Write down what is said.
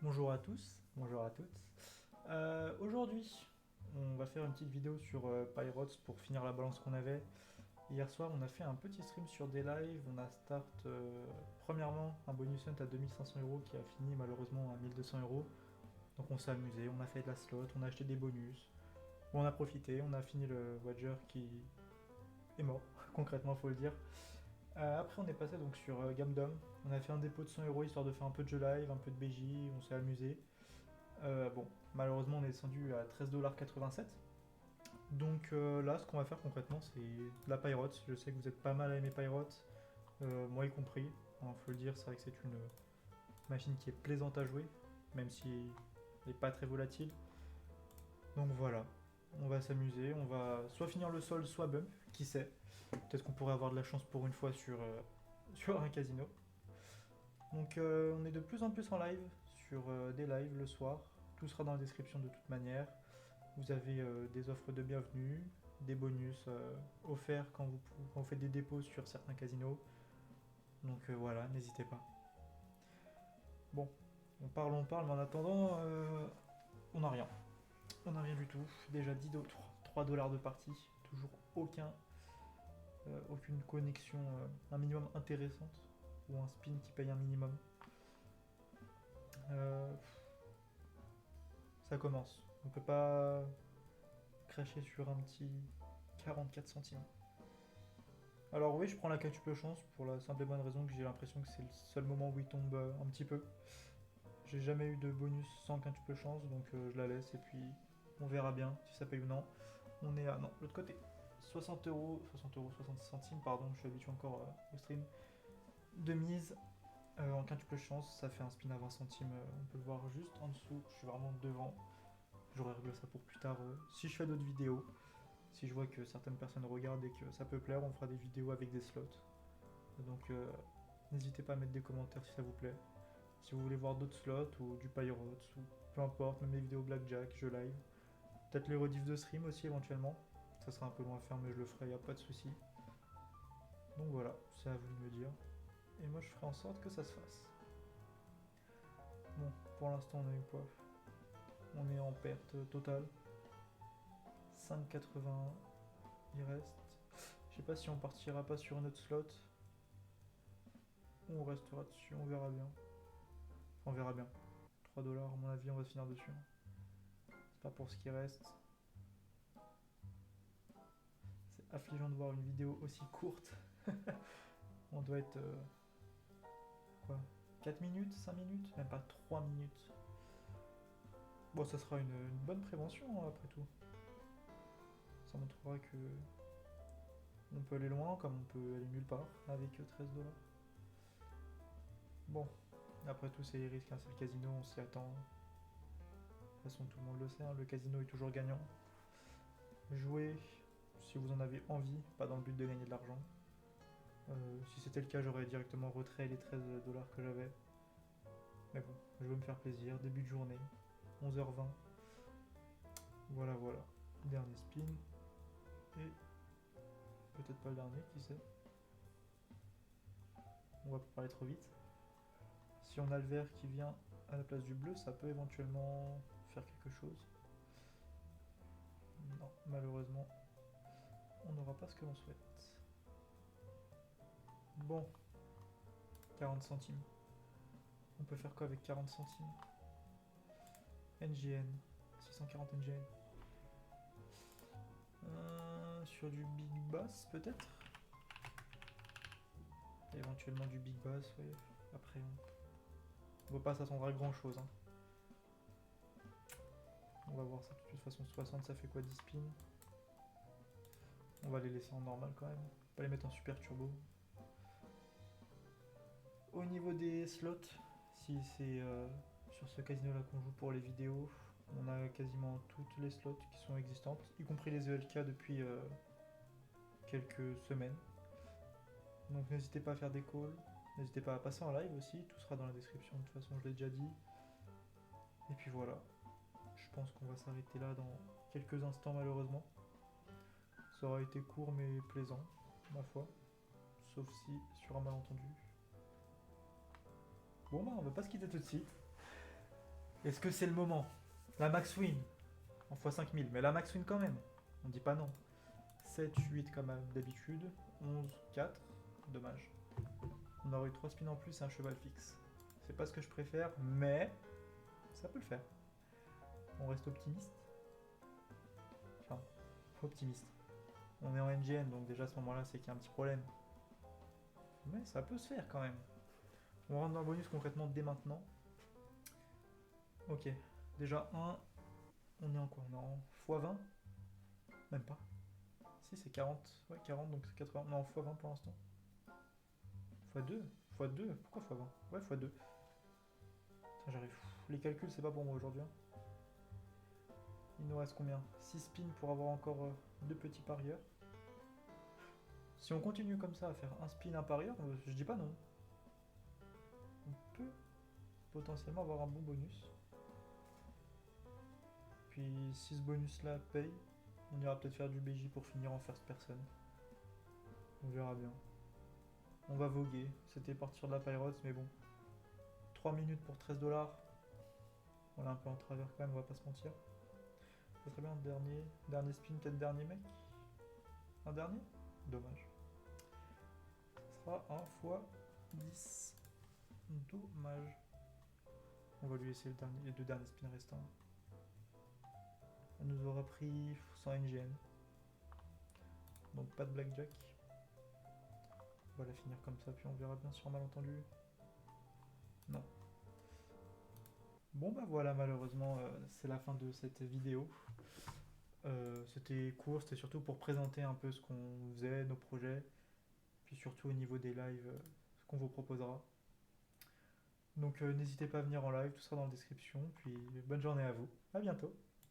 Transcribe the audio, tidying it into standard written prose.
Bonjour à tous, bonjour à toutes. Aujourd'hui, on va faire une petite vidéo sur Pyrots pour finir la balance qu'on avait. Hier soir, on a fait un petit stream sur des lives. On a start premièrement un bonus hunt à 2500 € qui a fini malheureusement à 1200 €. Donc on s'est amusé, on a fait de la slot, on a acheté des bonus. On a profité, on a fini le Wager qui est mort, concrètement faut le dire. Après on est passé donc sur Gamdom. On a fait un dépôt de 100 € histoire de faire un peu de jeu live, un peu de BJ, on s'est amusé. Bon, malheureusement, on est descendu à 13,87 $. Donc là, ce qu'on va faire concrètement, c'est de la Pyrots. Je sais que vous êtes pas mal à aimer Pyrots, moi y compris. Enfin, faut le dire, c'est vrai que c'est une machine qui est plaisante à jouer, même si elle n'est pas très volatile. Donc voilà, on va s'amuser, on va soit finir le sol, soit bump, qui sait. Peut-être qu'on pourrait avoir de la chance pour une fois sur, sur un casino. Donc on est de plus en plus en live, sur des lives le soir. Tout sera dans la description de toute manière. Vous avez des offres de bienvenue, des bonus offerts quand vous faites des dépôts sur certains casinos. Donc voilà, n'hésitez pas. Bon, on parle, mais en attendant, on n'a rien. On n'a rien du tout. Déjà 3 dollars de partie. Toujours aucune connexion, un minimum intéressante. Ou un spin qui paye un minimum. Euh, Ça commence. On peut pas cracher sur un petit 44 centimes. Alors oui, je prends la quintuple chance pour la simple et bonne raison que j'ai l'impression que c'est le seul moment où il tombe un petit peu. J'ai jamais eu de bonus sans quintuple chance, donc je la laisse et puis on verra bien si ça paye ou non. On est à, non, l'autre côté. 60 centimes, pardon, je suis habitué encore au stream. De mise en quintuple chance, ça fait un spin à 20 centimes, on peut le voir juste en dessous, je suis vraiment devant. J'aurais réglé ça pour plus tard si je fais d'autres vidéos. Si je vois que certaines personnes regardent et que ça peut plaire, on fera des vidéos avec des slots. Donc n'hésitez pas à mettre des commentaires si ça vous plaît. Si vous voulez voir d'autres slots ou du Pyrots ou peu importe, même les vidéos Blackjack, jeux live. Peut-être les rediffs de stream aussi éventuellement. Ça sera un peu loin à faire mais je le ferai, y a pas de souci. Donc voilà, c'est à vous de me dire. Et moi je ferai en sorte que ça se fasse. Bon, pour l'instant on a eu quoi? On est en perte totale. 5,81 il reste. Je sais pas si on partira pas sur un autre slot ou on restera dessus, on verra bien. On verra bien. 3 dollars, à mon avis, on va se finir dessus. C'est pas pour ce qui reste. C'est affligeant de voir une vidéo aussi courte. On doit être. Quoi 4 minutes 5 minutes Même pas 3 minutes. Bon, ça sera une bonne prévention hein, après tout. Ça montrera que. On peut aller loin comme on peut aller nulle part avec 13 dollars. Bon, après tout, c'est les risques. Hein, c'est le casino, on s'y attend. De toute façon, tout le monde le sait, hein, le casino est toujours gagnant. Jouez si vous en avez envie, pas dans le but de gagner de l'argent. Si c'était le cas, j'aurais directement retrait les 13 dollars que j'avais. Mais bon, je veux me faire plaisir. Début de journée, 11h20. Voilà, voilà. Dernier spin. Et peut-être pas le dernier, qui sait. On va pas parler trop vite. Si on a le vert qui vient à la place du bleu, ça peut éventuellement faire quelque chose. Non, malheureusement, on n'aura pas ce que l'on souhaite. Bon, 40 centimes. On peut faire quoi avec 40 centimes? NGN, 640 NGN. Sur du Big Bass peut-être. Éventuellement du Big Bass, ouais. Après, on voit pas s'attendre à grand chose. Hein. On va voir ça de toute façon. 60, ça fait quoi 10 spins? On va les laisser en normal quand même. Pas les mettre en super turbo. Au niveau des slots, si c'est sur ce casino là qu'on joue pour les vidéos, on a quasiment toutes les slots qui sont existantes, y compris les ELK depuis quelques semaines. Donc n'hésitez pas à faire des calls, n'hésitez pas à passer en live aussi, tout sera dans la description, de toute façon je l'ai déjà dit. Et puis voilà, je pense qu'on va s'arrêter là dans quelques instants malheureusement. Ça aura été court mais plaisant, ma foi, sauf si sur un malentendu. Bon bah on va pas se quitter tout de suite. Est-ce que c'est le moment? La max win en x5000, mais la max win quand même. On dit pas non. 7, 8 comme d'habitude. 11, 4. Dommage. On aurait eu 3 spins en plus et un cheval fixe. C'est pas ce que je préfère, mais ça peut le faire. On reste optimiste. Enfin, optimiste. On est en NGN, donc déjà à ce moment-là, c'est qu'il y a un petit problème. Mais ça peut se faire quand même. On rentre dans le bonus concrètement dès maintenant. Ok. Déjà 1. On est en quoi? On est en x20? Même pas. Si, c'est 40. Ouais, 40, donc c'est 80. Non, x20 pour l'instant. x2? x2? Pourquoi x20? Ouais, x2. Putain, j'arrive. Les calculs, c'est pas pour moi aujourd'hui. Hein. Il nous reste combien? 6 spins pour avoir encore 2 petits parieurs. Si on continue comme ça à faire un spin, un parieur, je dis pas non. On peut potentiellement avoir un bon bonus. Puis si ce bonus là paye, on ira peut-être faire du BJ pour finir en first person. On verra bien. On va voguer. C'était partir de la Pirates, mais bon. 3 minutes pour 13$. On est un peu en travers quand même, on va pas se mentir. Ça serait bien, dernier spin, peut-être dernier mec. Un dernier? Dommage. Ça sera 1 fois 10. Dommage. On va lui laisser les 2 derniers spins restants. Elle nous aura pris 100 NGN. Donc pas de blackjack. On va la finir comme ça, puis on verra bien sur un malentendu. Non. Bon bah voilà, malheureusement, c'est la fin de cette vidéo. C'était court, c'était surtout pour présenter un peu ce qu'on faisait, nos projets, puis surtout au niveau des lives, ce qu'on vous proposera. Donc n'hésitez pas à venir en live, tout sera dans la description, puis bonne journée à vous, à bientôt.